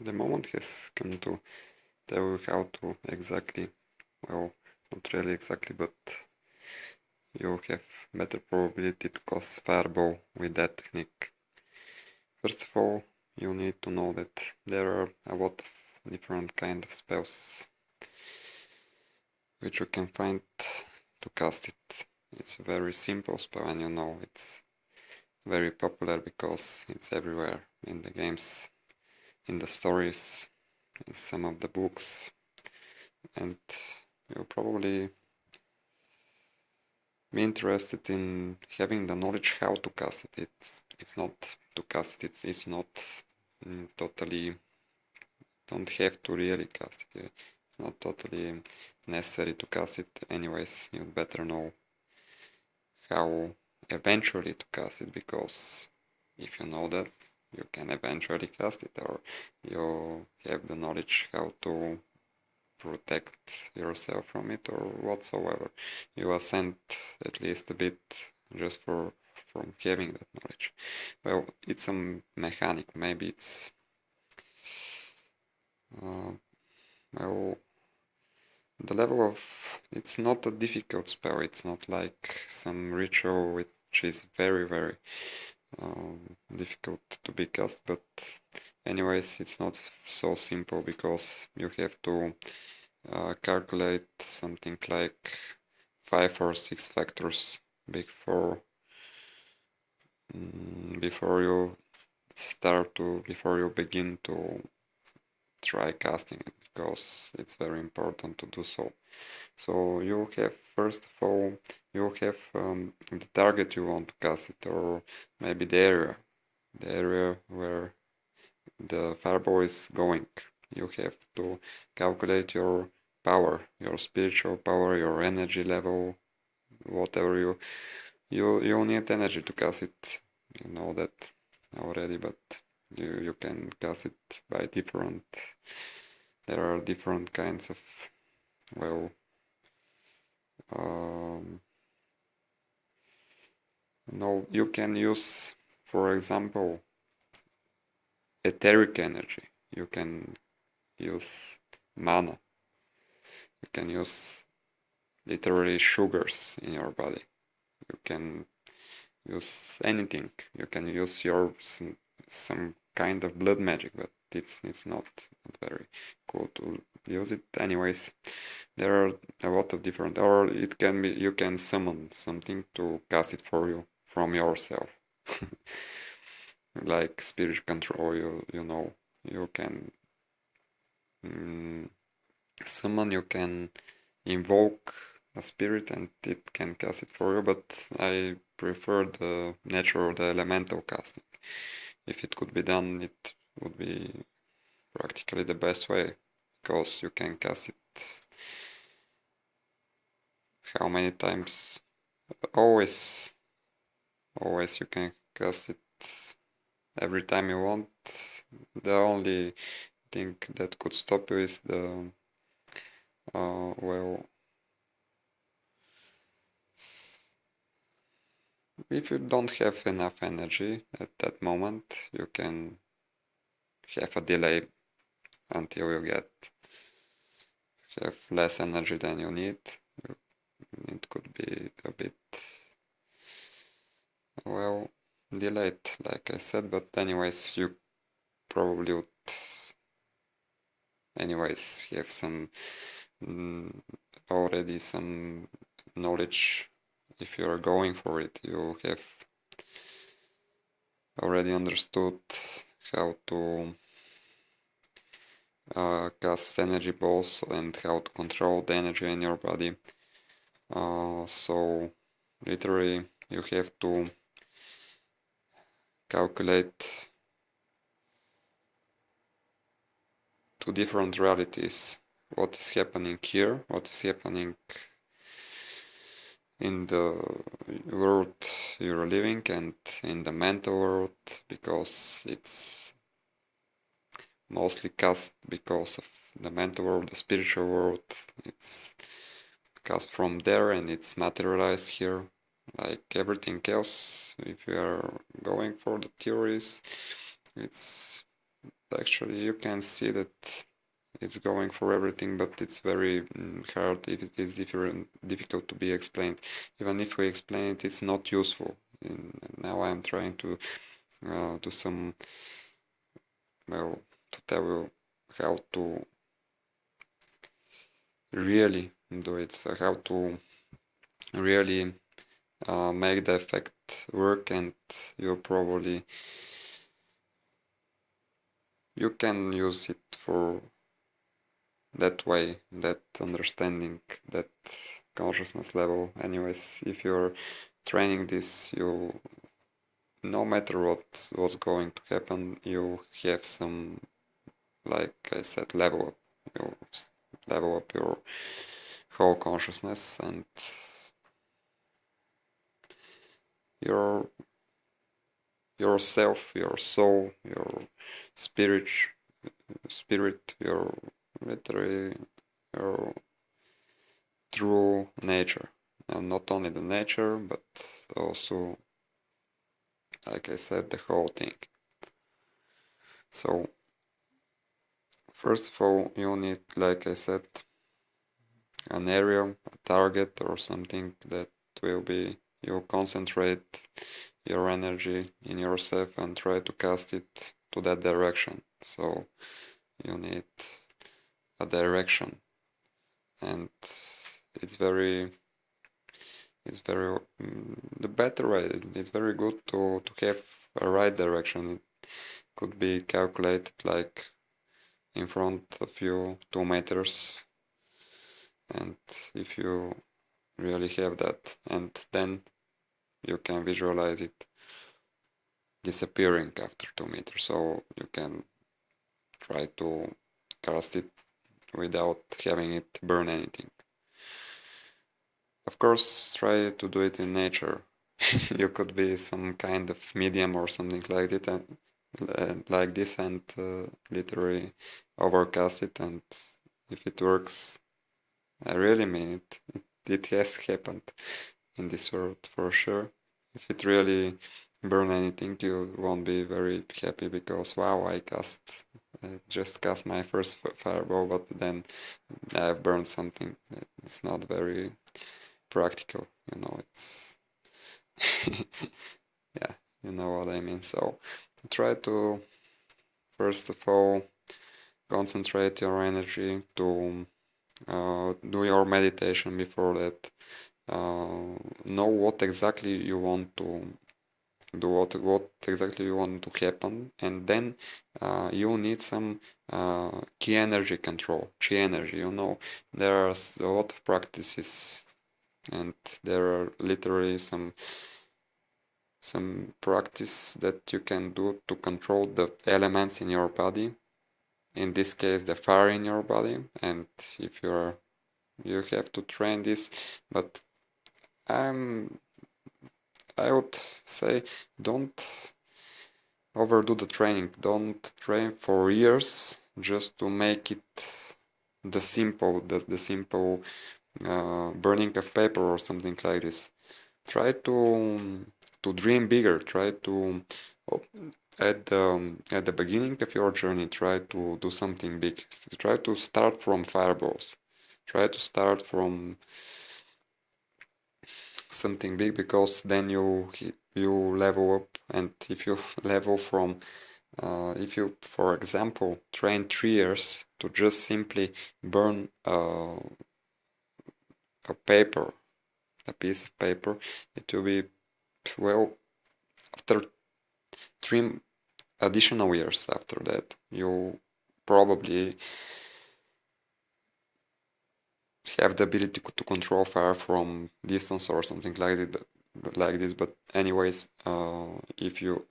the moment has come to tell you how to exactly, well, not really exactly, but you have better probability to cast fireball with that technique. First of all, you need to know that there are a lot of different kind of spells which you can find to cast it. It's a very simple spell, and you know it's very popular because it's everywhere in the games, in the stories, in some of the books, and you'll probably be interested in having the knowledge how to cast it. It's not to cast it. It's not totally. Don't have to really cast it. It's not totally necessary to cast it. Anyways, you'd better know how eventually to cast it, because if you know that, you can eventually cast it, or you have the knowledge how to protect yourself from it or whatsoever. You ascend at least a bit just from having that knowledge. Well, it's a mechanic. Maybe it's well, the level of it's not a difficult spell. It's not like some ritual which is very difficult to be cast, but anyways, it's not so simple because you have to calculate something like 5 or 6 factors before before you begin to try casting it, because it's very important to do so. So you have, first of all, you have the target you want to cast it, or maybe the area where the fireball is going. You have to calculate your power, your spiritual power, your energy level, whatever you need energy to cast it. You know that already, but you can cast it by different. There are different kinds of, well, no, you can use, for example, etheric energy. You can use mana. You can use literally sugars in your body. You can use anything. You can use your some kind of blood magic, but it's not very cool to use it. Anyways, there are a lot of different, or it can be you can summon something to cast it for you from yourself. Like spirit control, you know, you can summon, you can invoke a spirit and it can cast it for you, but I prefer the natural, the elemental casting. If it could be done, it would be practically the best way, because you can cast it how many times? Always you can cast it every time you want. The only thing that could stop you is the well, if you don't have enough energy at that moment, you can have a delay until you have less energy than you need. It could be a bit, well, delayed, like I said, but anyways, you probably would anyways have some already some knowledge. If you are going for it, you have already understood how to cast energy balls and how to control the energy in your body. So literally you have to calculate two different realities. What is happening here, what is happening in the world you're living, and in the mental world, because it's mostly cast because of the mental world, the spiritual world. It's cast from there and it's materialized here. Like everything else, if you are going for the theories, it's actually you can see that it's going for everything, but it's very hard if it is difficult to be explained. Even if we explain it, it's not useful. And now I'm trying to do some, well, to tell you how to really do it, so how to really make the effect work, and you can use it for that way, that understanding, that consciousness level. Anyways, if you're training this, you, no matter what's going to happen, you have some, like I said, level up. You level up your whole consciousness, and your yourself, your soul, your spirit, your literally your true nature, and not only the nature, but also, like I said, the whole thing. So first of all, you need, like I said, an area, a target, or something that will be, you concentrate your energy in yourself and try to cast it to that direction. So you need a direction, and it's very the better way. It's very good to have a right direction. It could be calculated like in front of you 2 meters, and if you really have that, and then you can visualize it disappearing after 2 meters, so you can try to cast it without having it burn anything. Of course, try to do it in nature. You could be some kind of medium or something like it, and like this, and literally overcast it, and if it works, I really mean it. It has happened in this world for sure. If it really burn anything, you won't be very happy because wow, I just cast my first fireball, but then I've burned something. It's not very practical, it's yeah, you know what I mean. So try to first of all concentrate your energy to do your meditation before that. Know what exactly you want to do, what exactly you want to happen, and then you need some key energy control, chi energy. There are a lot of practices, and there are literally some practice that you can do to control the elements in your body. In this case, the fire in your body, and if you have to train this, but I would say don't overdo the training. Don't train for years just to make it the simple burning of paper or something like this. Try to dream bigger. Try to at the beginning of your journey, try to do something big. Try to start from fireballs. Try to start from something big, because then you level up, and if you level from if you, for example, train 3 years to just simply burn a paper, a piece of paper, it will be, well, after 3 additional years after that, you probably have the ability to control fire from distance or something like this. But anyways, if you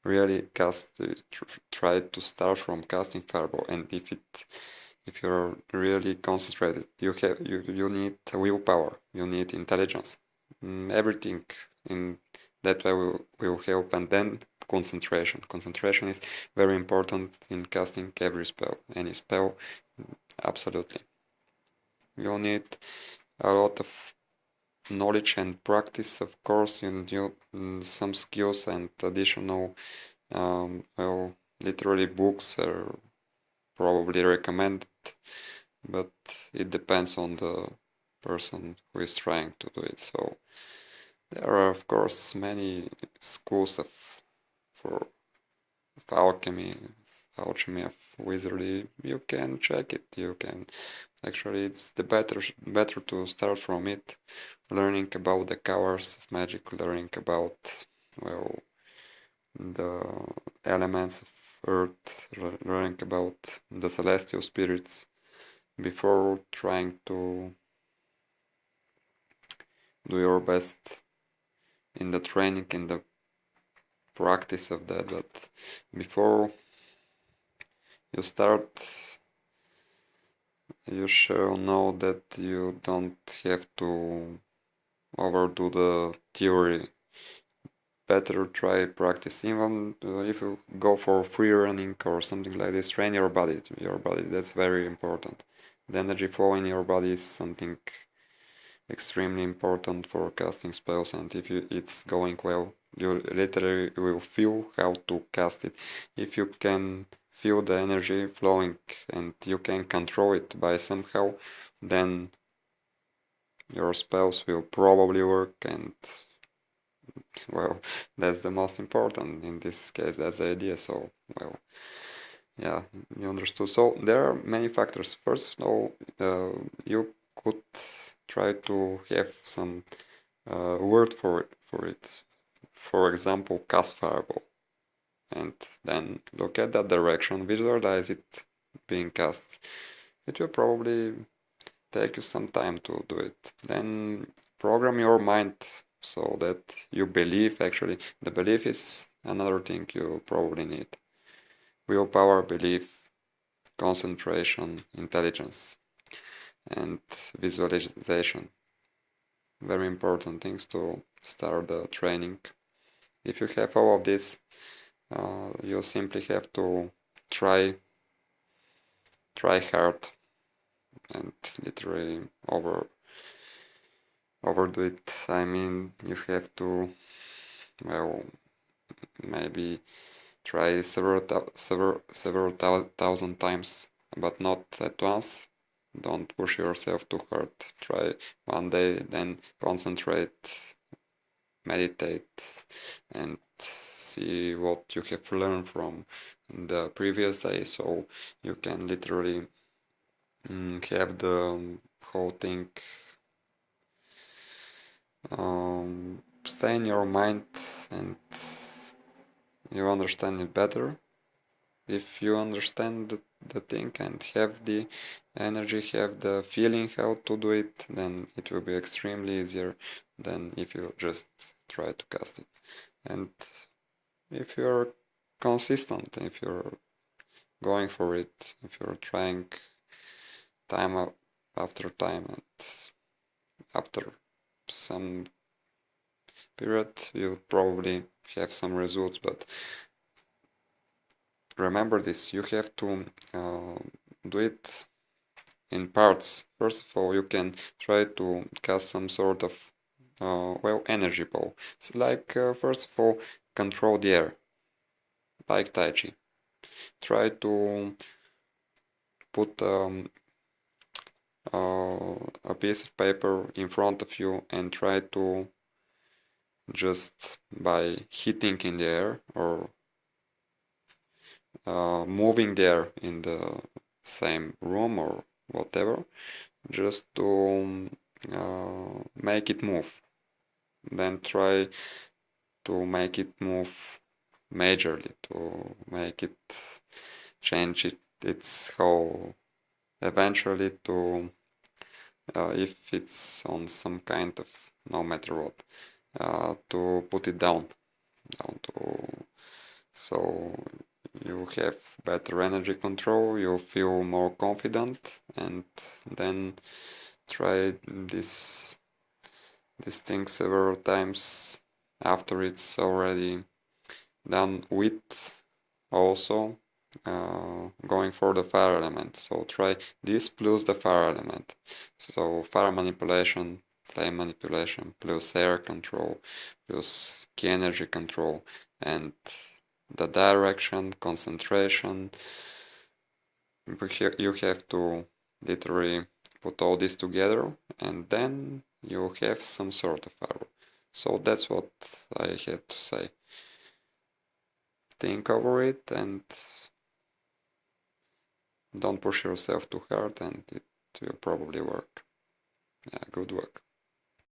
really try to start from casting fireball, and if you're really concentrated, you need willpower, you need intelligence, everything in that way will help. And then concentration is very important in casting any spell, absolutely. You need a lot of knowledge and practice, of course, and some skills and additional, well, literally books are probably recommended, but it depends on the person who is trying to do it. So there are of course many schools for alchemy, of wizardry. You can check it. You can actually it's the better to start from it, learning about the colors of magic, learning about well the elements of earth, learning about the celestial spirits before trying to do your best in the training, in the practice of that. But before you start, you should know that you don't have to overdo the theory. Better try practice. Even if you go for free running or something like this, train your body. That's very important. The energy flow in your body is something extremely important for casting spells, and if it's going well, you literally will feel how to cast it. If you can feel the energy flowing and you can control it by somehow, then your spells will probably work, and well, that's the most important in this case. That's the idea. So well, yeah, you understood. So there are many factors. First of all, you could try to have some word for it. For example, cast fireball, and then look at that direction, visualize it being cast. It will probably take you some time to do it. Then program your mind so that you believe. Actually, the belief is another thing you probably need. Willpower, belief, concentration, intelligence, and visualization. Very important things to start the training. If you have all of this, you simply have to try hard and literally overdo it. I mean, you have to, well, maybe try several thousand times, but not at once. Don't push yourself too hard. Try one day, then concentrate, meditate, and see what you have learned from the previous day, so you can literally have the whole thing stay in your mind, and you understand it better. If you understand the thing and have the energy, have the feeling how to do it, then it will be extremely easier than if you just try to cast it. And if you're consistent, if you're going for it, if you're trying time after time, and after some period you'll probably have some results. But remember this, you have to do it in parts. First of all, you can try to cast some sort of well, energy ball. It's like first of all, control the air, like Tai Chi. Try to put a piece of paper in front of you and try to just by hitting in the air or moving there in the same room or whatever, just to make it move. Then try to make it move majorly, to make it change its whole eventually to if it's on some kind of no matter what, to put it down to so you have better energy control, you feel more confident, and then try this thing several times after it's already done with also going for the fire element. So try this plus the fire element. So fire manipulation, flame manipulation, plus air control, plus key energy control, and the direction, concentration. You have to literally put all this together, and then you have some sort of arrow. So that's what I had to say. Think over it and don't push yourself too hard, and it will probably work. Yeah, good work.